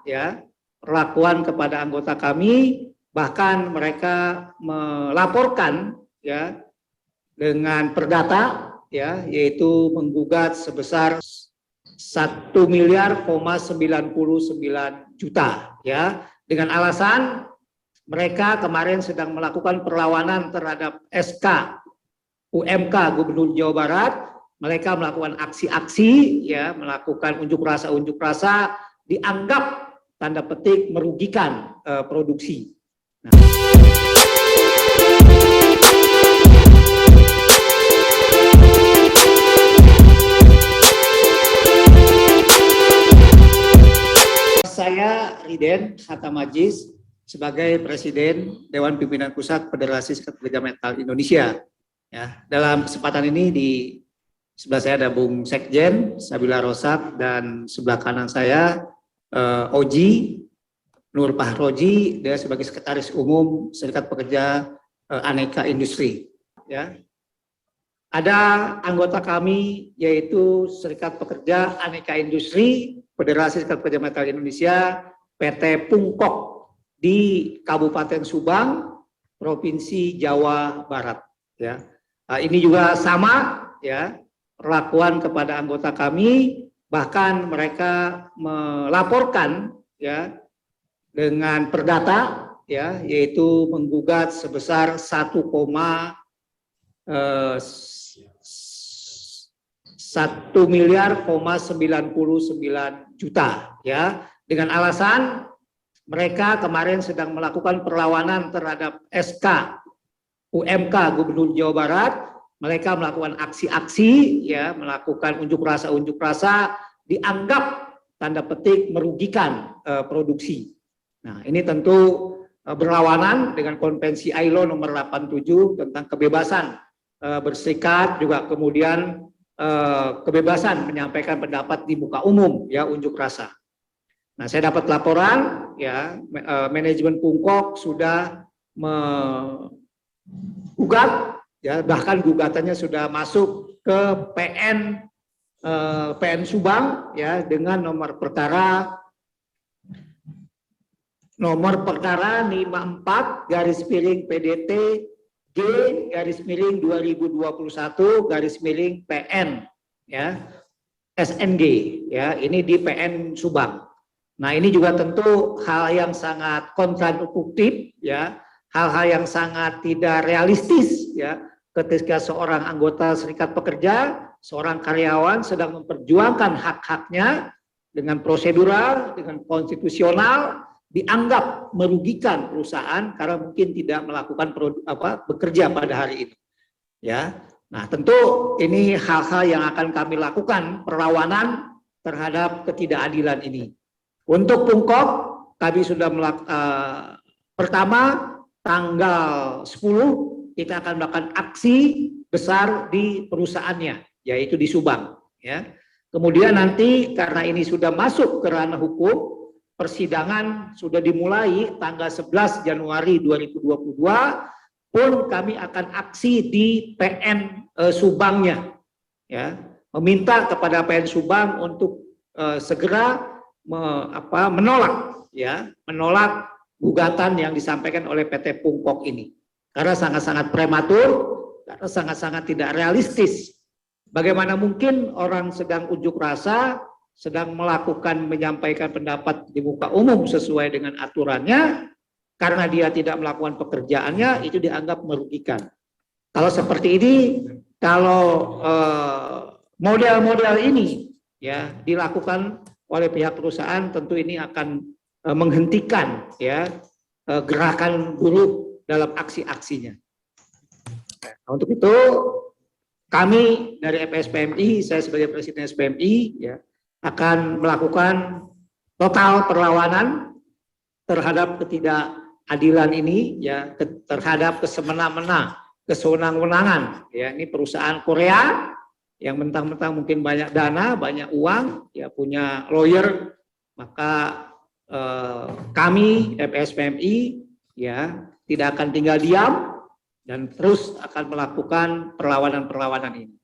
ya perlakuan kepada anggota kami, bahkan mereka melaporkan ya dengan perdata ya, yaitu menggugat sebesar 1,99 miliar ya, dengan alasan mereka kemarin sedang melakukan perlawanan terhadap SK UMK Gubernur Jawa Barat. Mereka melakukan aksi-aksi ya, melakukan unjuk rasa dianggap tanda petik merugikan produksi. Nah. Saya Riden Hatta Majis sebagai Presiden Dewan Pimpinan Pusat Federasi Serikat Pekerja Metal Indonesia. Ya, dalam kesempatan ini di sebelah saya ada Bung Sekjen Sabila Rosak dan sebelah kanan saya Oji Nur Pahroji, dia sebagai Sekretaris Umum Serikat Pekerja Aneka Industri. Ya. Ada anggota kami yaitu Serikat Pekerja Aneka Industri Federasi Serikat Pekerja Metal Indonesia PT Pungkok di Kabupaten Subang, Provinsi Jawa Barat. Ya, ini juga sama ya perlakuan kepada anggota kami, bahkan mereka melaporkan ya dengan perdata ya, yaitu menggugat sebesar 1,99 miliar ya, dengan alasan mereka kemarin sedang melakukan perlawanan terhadap SK UMK Gubernur Jawa Barat. Mereka melakukan aksi-aksi ya, melakukan unjuk rasa dianggap tanda petik merugikan produksi. Nah, ini tentu berlawanan dengan Konvensi ILO nomor 87 tentang kebebasan berserikat, juga kemudian kebebasan menyampaikan pendapat di muka umum ya, unjuk rasa. Nah, saya dapat laporan ya, manajemen Pungkok sudah menggugat ya, bahkan gugatannya sudah masuk ke PN Subang ya, dengan nomor perkara 54/PDT G/2021/PN ya, SNG ya, ini di PN Subang. Nah, ini juga tentu hal yang sangat kontraproduktif ya, hal-hal yang sangat tidak realistis ya, ketika seorang anggota serikat pekerja, seorang karyawan sedang memperjuangkan hak-haknya dengan prosedural, dengan konstitusional, dianggap merugikan perusahaan karena mungkin tidak melakukan bekerja pada hari ini. Ya, nah tentu ini hal-hal yang akan kami lakukan perlawanan terhadap ketidakadilan ini. Untuk Pungkok, kami sudah pertama tanggal 10 kita akan melakukan aksi besar di perusahaannya, yaitu di Subang. Ya. Kemudian nanti karena ini sudah masuk ke ranah hukum, persidangan sudah dimulai tanggal 11 Januari 2022, pun kami akan aksi di PN Subangnya. Ya. Meminta kepada PN Subang untuk segera menolak gugatan yang disampaikan oleh PT Pungkok ini, karena sangat-sangat prematur, karena sangat-sangat tidak realistis. Bagaimana mungkin orang sedang unjuk rasa, sedang menyampaikan pendapat di muka umum sesuai dengan aturannya, karena dia tidak melakukan pekerjaannya, itu dianggap merugikan. Kalau seperti ini, kalau model-model ini ya dilakukan oleh pihak perusahaan, tentu ini akan menghentikan ya gerakan buruh dalam aksi-aksinya. Nah, untuk itu kami dari FSPMI, saya sebagai Presiden SPMI ya, akan melakukan total perlawanan terhadap ketidakadilan ini ya, terhadap kesemena-mena, kesewenang-wenangan ya. Ini perusahaan Korea yang mentang-mentang mungkin banyak dana, banyak uang, ya punya lawyer, maka kami FSPMI ya tidak akan tinggal diam dan terus akan melakukan perlawanan-perlawanan ini.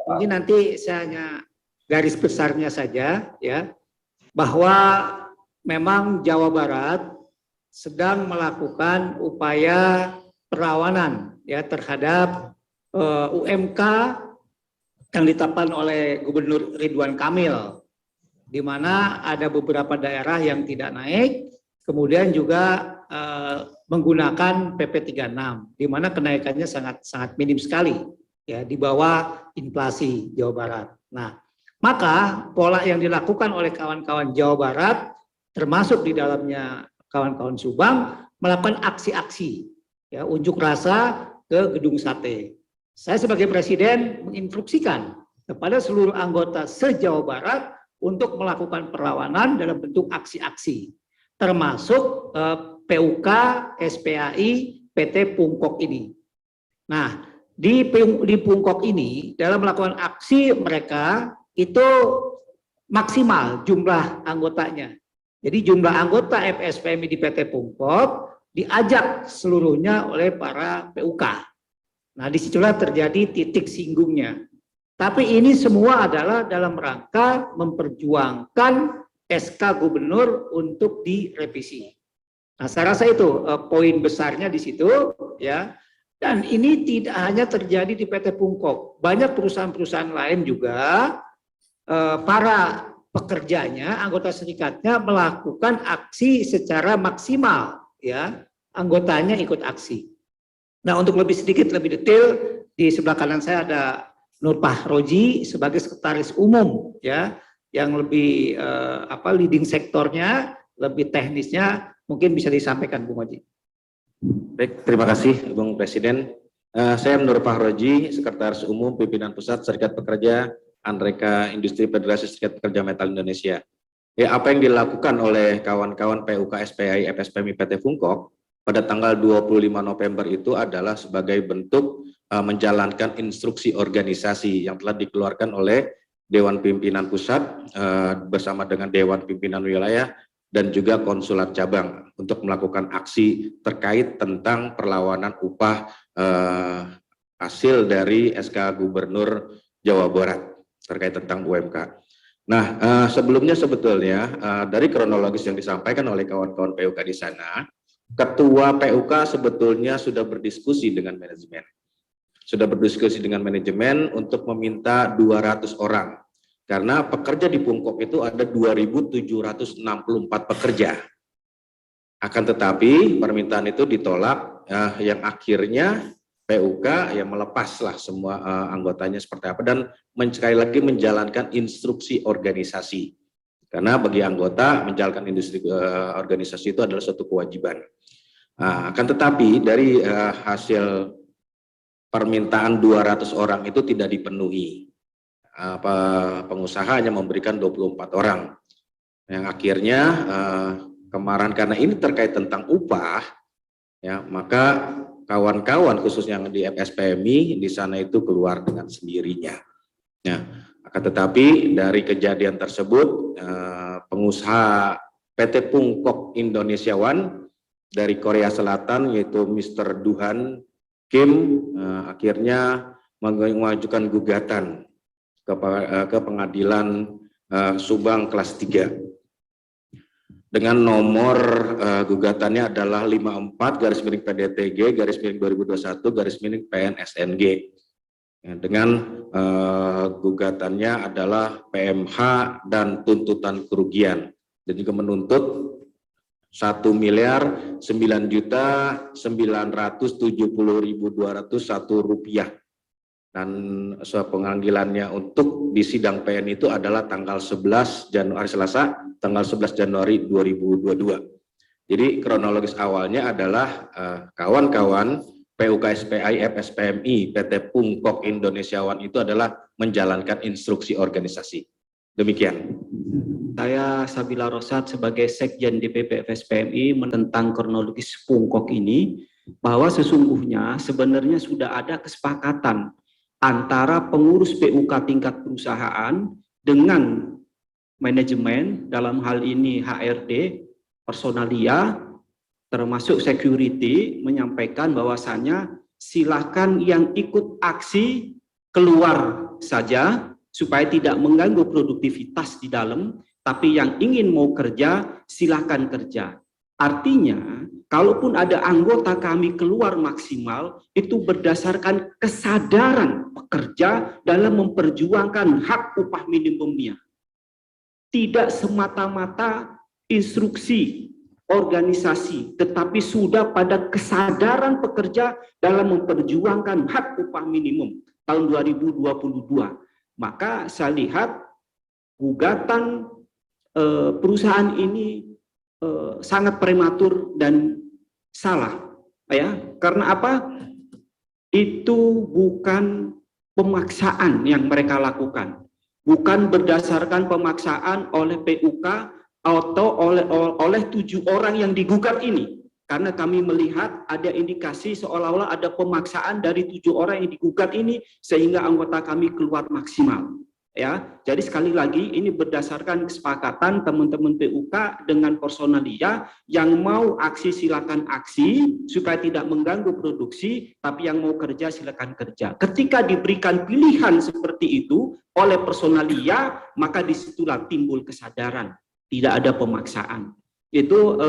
mungkin nanti saya hanya garis besarnya saja ya, bahwa memang Jawa Barat sedang melakukan upaya perlawanan ya terhadap UMK yang ditetapkan oleh Gubernur Ridwan Kamil, di mana ada beberapa daerah yang tidak naik, kemudian juga menggunakan PP 36, di mana kenaikannya sangat minim sekali, ya di bawah inflasi Jawa Barat. Nah, maka pola yang dilakukan oleh kawan-kawan Jawa Barat, termasuk di dalamnya kawan-kawan Subang, melakukan aksi-aksi, ya unjuk rasa ke Gedung Sate. Saya sebagai Presiden menginstruksikan kepada seluruh anggota se-Jawa Barat untuk melakukan perlawanan dalam bentuk aksi-aksi, termasuk PUK, SPAI, PT Pungkok ini. Nah, di Pungkok ini dalam melakukan aksi mereka itu maksimal jumlah anggotanya. Jadi jumlah anggota FSPMI di PT Pungkok diajak seluruhnya oleh para PUK. Nah, disitulah terjadi titik singgungnya. Tapi ini semua adalah dalam rangka memperjuangkan SK Gubernur untuk direvisi. Nah, saya rasa itu poin besarnya di situ, ya. Dan ini tidak hanya terjadi di PT Pungkok, banyak perusahaan-perusahaan lain juga para pekerjanya, anggota serikatnya melakukan aksi secara maksimal, ya. Anggotanya ikut aksi. Nah, untuk lebih detail, di sebelah kanan saya ada Nur Fahroji sebagai sekretaris umum, ya, yang lebih leading sektornya, lebih teknisnya. Mungkin bisa disampaikan, Bung Oji. Baik, terima kasih, Bung Presiden. Saya Nur Fahroji, Sekretaris Umum Pimpinan Pusat Serikat Pekerja Anreka Industri Federasi Serikat Pekerja Metal Indonesia. Ya, apa yang dilakukan oleh kawan-kawan PUK, SPAI, FSPMI, PT Pungkok pada tanggal 25 November itu adalah sebagai bentuk menjalankan instruksi organisasi yang telah dikeluarkan oleh Dewan Pimpinan Pusat bersama dengan Dewan Pimpinan Wilayah dan juga konsulat cabang untuk melakukan aksi terkait tentang perlawanan upah hasil dari SK Gubernur Jawa Barat terkait tentang UMK. Nah, sebelumnya sebetulnya dari kronologis yang disampaikan oleh kawan-kawan PUK di sana, Ketua PUK sebetulnya sudah berdiskusi dengan manajemen. Sudah berdiskusi dengan manajemen untuk meminta 200 orang. Karena pekerja di Pungkok itu ada 2.764 pekerja. Akan tetapi permintaan itu ditolak, yang akhirnya PUK yang melepaslah semua anggotanya seperti apa dan sekali lagi menjalankan instruksi organisasi. Karena bagi anggota menjalankan organisasi itu adalah suatu kewajiban. Akan tetapi dari hasil permintaan 200 orang itu tidak dipenuhi. Pengusaha hanya memberikan 24 orang. Yang akhirnya kemarin karena ini terkait tentang upah, ya maka kawan-kawan khususnya yang di FSPMI di sana itu keluar dengan sendirinya. Ya, akan tetapi dari kejadian tersebut pengusaha PT Pungkok Indonesia One dari Korea Selatan yaitu Mr. Duhan Kim akhirnya mengajukan gugatan ke pengadilan Subang kelas 3 dengan nomor gugatannya adalah 54/PDTG/2021/PNSNG dengan gugatannya adalah PMH dan tuntutan kerugian dan juga menuntut 1.970.201 rupiah. Dan pengadilannya untuk di sidang PN itu adalah tanggal 11 Januari Selasa, tanggal 11 Januari 2022. Jadi kronologis awalnya adalah kawan-kawan PUK SPAI FSPMI PT Pungkok Indonesia One itu adalah menjalankan instruksi organisasi. Demikian. Saya Sabila Rosat sebagai Sekjen DPP FSPMI tentang kronologis Pungkok ini, bahwa sesungguhnya sebenarnya sudah ada kesepakatan antara pengurus PUK tingkat perusahaan dengan manajemen, dalam hal ini HRD, personalia, termasuk security, menyampaikan bahwasannya silakan yang ikut aksi keluar saja supaya tidak mengganggu produktivitas di dalam, tapi yang ingin mau kerja silakan kerja. Artinya, kalaupun ada anggota kami keluar maksimal, itu berdasarkan kesadaran pekerja dalam memperjuangkan hak upah minimumnya. Tidak semata-mata instruksi organisasi, tetapi sudah pada kesadaran pekerja dalam memperjuangkan hak upah minimum tahun 2022. Maka saya lihat gugatan perusahaan ini sangat prematur dan salah, ya. Karena apa? Itu bukan pemaksaan yang mereka lakukan, bukan berdasarkan pemaksaan oleh PUK atau oleh 7 orang yang digugat ini. Karena kami melihat ada indikasi seolah-olah ada pemaksaan dari 7 orang yang digugat ini sehingga anggota kami keluar maksimal. Ya, jadi sekali lagi ini berdasarkan kesepakatan teman-teman PUK dengan personalia yang mau aksi silakan aksi supaya tidak mengganggu produksi, tapi yang mau kerja silakan kerja. Ketika diberikan pilihan seperti itu oleh personalia, maka disitulah timbul kesadaran, tidak ada pemaksaan. Itu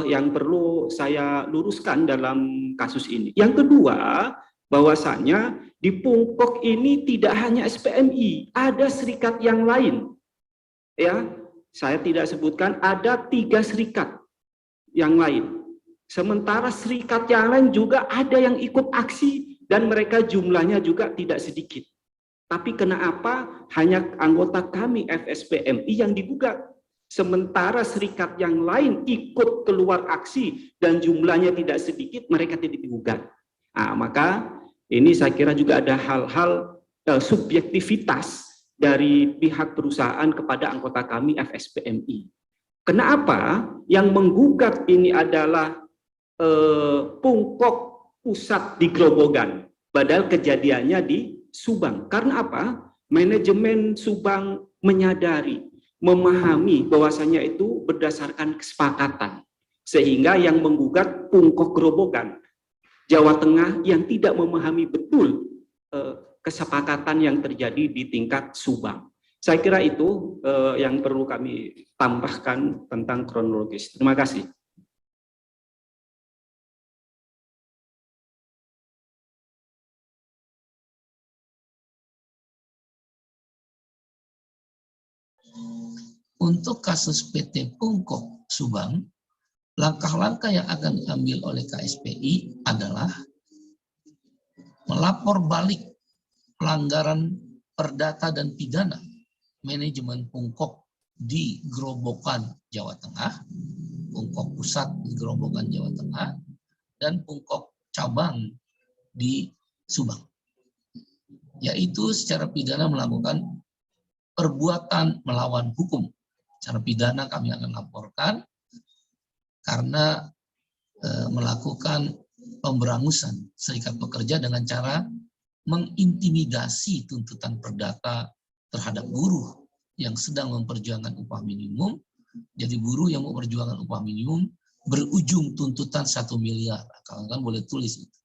yang perlu saya luruskan dalam kasus ini. Yang kedua, bahwasanya di Pungkok ini tidak hanya SPMI, ada serikat yang lain. Ya, saya tidak sebutkan, ada 3 serikat yang lain. Sementara serikat yang lain juga ada yang ikut aksi dan mereka jumlahnya juga tidak sedikit. Tapi kenapa hanya anggota kami FSPMI yang digugat? Sementara serikat yang lain ikut keluar aksi dan jumlahnya tidak sedikit, mereka tidak digugat. Nah, maka ini saya kira juga ada hal-hal subjektivitas dari pihak perusahaan kepada anggota kami FSPMI. Kenapa yang menggugat ini adalah Pungkok pusat di Grobogan, padahal kejadiannya di Subang. Karena apa? Manajemen Subang menyadari, memahami bahwasanya itu berdasarkan kesepakatan. Sehingga yang menggugat Pungkok Grobogan, Jawa Tengah yang tidak memahami betul kesepakatan yang terjadi di tingkat Subang. Saya kira itu yang perlu kami tambahkan tentang kronologis. Terima kasih. Untuk kasus PT Pungkok Subang, langkah-langkah yang akan diambil oleh KSPI adalah melapor balik pelanggaran perdata dan pidana manajemen Pungkok di Grobogan, Jawa Tengah, Pungkok Pusat di Grobogan, Jawa Tengah, dan Pungkok Cabang di Subang. Yaitu secara pidana melakukan perbuatan melawan hukum. Secara pidana kami akan laporkan karena melakukan pemberangusan serikat pekerja dengan cara mengintimidasi tuntutan perdata terhadap buruh yang sedang memperjuangkan upah minimum. Jadi buruh yang memperjuangkan upah minimum berujung tuntutan 1 miliar. Kawan-kawan boleh tulis itu.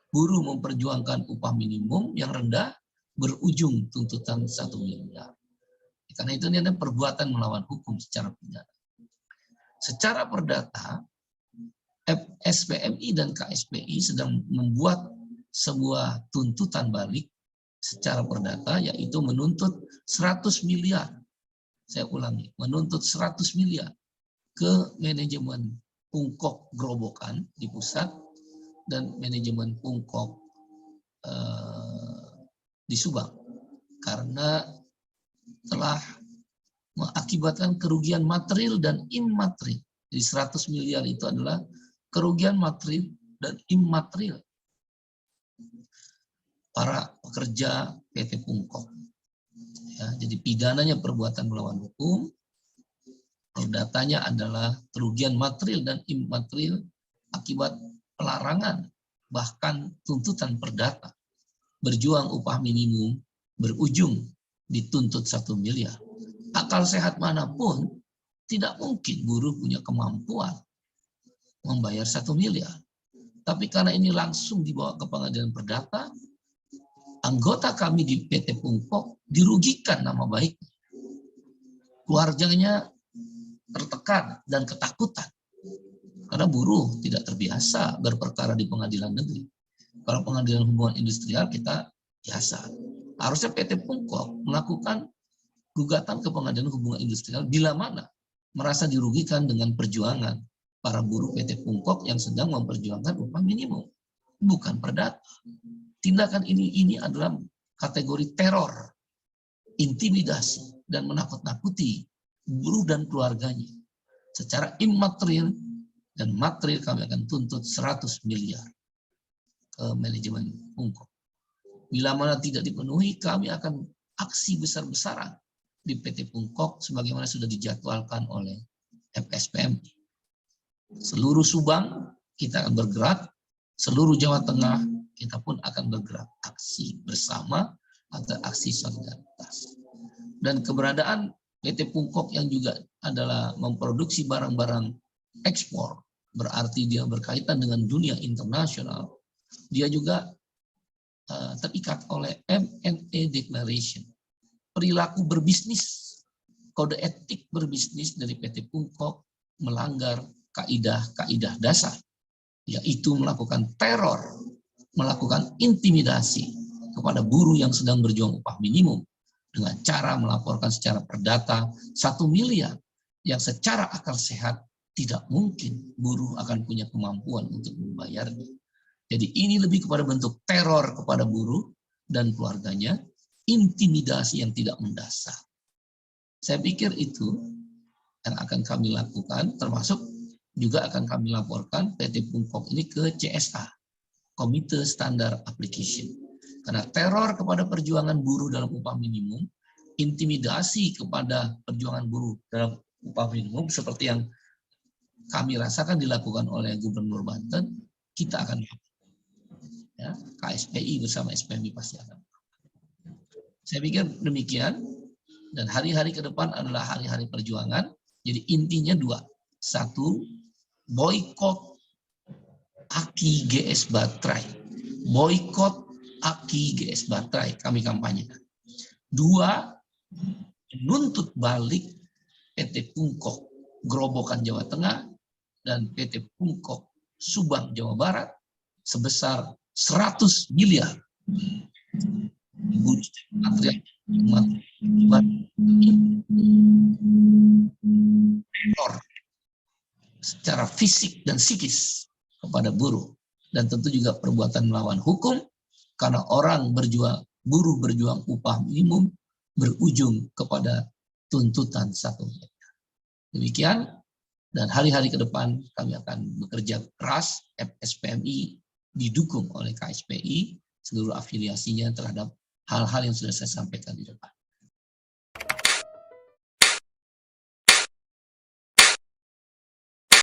Buruh memperjuangkan upah minimum yang rendah berujung tuntutan 1 miliar. Karena itu ini ada perbuatan melawan hukum secara pidana. Secara perdata, SPMI dan KSPI sedang membuat sebuah tuntutan balik secara perdata, yaitu menuntut 100 miliar. Saya ulangi, menuntut 100 miliar ke manajemen Pungkok Grobogan di pusat dan manajemen Pungkok di Subang. Karena telah mengakibatkan kerugian material dan imaterial. Jadi 100 miliar itu adalah kerugian material dan imaterial para pekerja PT Pungkok. Ya, jadi pidananya perbuatan melawan hukum, perdatanya adalah kerugian material dan imaterial akibat pelarangan, bahkan tuntutan perdata. Berjuang upah minimum berujung dituntut 1 miliar. Akal sehat manapun tidak mungkin buruh punya kemampuan membayar 1 miliar. Tapi karena ini langsung dibawa ke pengadilan perdata, anggota kami di PT Pungpok dirugikan nama baik. Keluarganya tertekan dan ketakutan. Karena buruh tidak terbiasa berperkara di pengadilan negeri. Kalau pengadilan hubungan industrial kita biasa. Harusnya PT Pungpok melakukan gugatan ke pengadilan hubungan industrial bila mana merasa dirugikan dengan perjuangan para buruh PT Pungpok yang sedang memperjuangkan upah minimum. Bukan perdata. Tindakan ini adalah kategori teror, intimidasi, dan menakut-nakuti buruh dan keluarganya. Secara imaterial dan material kami akan tuntut 100 miliar ke manajemen Pungpok. Bila mana tidak dipenuhi, kami akan aksi besar-besaran di PT Pungpok sebagaimana sudah dijadwalkan oleh FSPMI. Seluruh Subang kita akan bergerak, seluruh Jawa Tengah kita pun akan bergerak aksi bersama atau aksi solidaritas. Dan keberadaan PT Pungpok yang juga adalah memproduksi barang-barang ekspor, berarti dia berkaitan dengan dunia internasional, dia juga terikat oleh M&A Declaration. Perilaku berbisnis, kode etik berbisnis dari PT Pungpok melanggar kaidah-kaidah dasar, yaitu melakukan teror, melakukan intimidasi kepada buruh yang sedang berjuang upah minimum dengan cara melaporkan secara perdata 1 miliar yang secara akal sehat tidak mungkin buruh akan punya kemampuan untuk membayarnya. Jadi ini lebih kepada bentuk teror kepada buruh dan keluarganya, intimidasi yang tidak mendasar. Saya pikir itu yang akan kami lakukan, termasuk juga akan kami laporkan PT Pungpok ini ke CSA, Komite Standar Application. Karena teror kepada perjuangan buruh dalam upah minimum, intimidasi kepada perjuangan buruh dalam upah minimum seperti yang kami rasakan dilakukan oleh Gubernur Banten, kita akan ya, KSPI bersama SPMI pasti akan. Saya pikir demikian, dan hari-hari ke depan adalah hari-hari perjuangan. Jadi intinya 2. 1, boykot Aki GS Baterai. Boykot Aki GS Baterai kami kampanyekan. 2, menuntut balik PT Pungpok Grobogan Jawa Tengah dan PT Pungpok Subang Jawa Barat sebesar 100 miliar. Material secara fisik dan psikis kepada buruh, dan tentu juga perbuatan melawan hukum karena buruh berjuang upah minimum berujung kepada tuntutan 1 miliar. Demikian, dan hari-hari ke depan kami akan bekerja keras. FSPMI didukung oleh KSPI seluruh afiliasinya terhadap hal-hal yang sudah saya sampaikan di depan.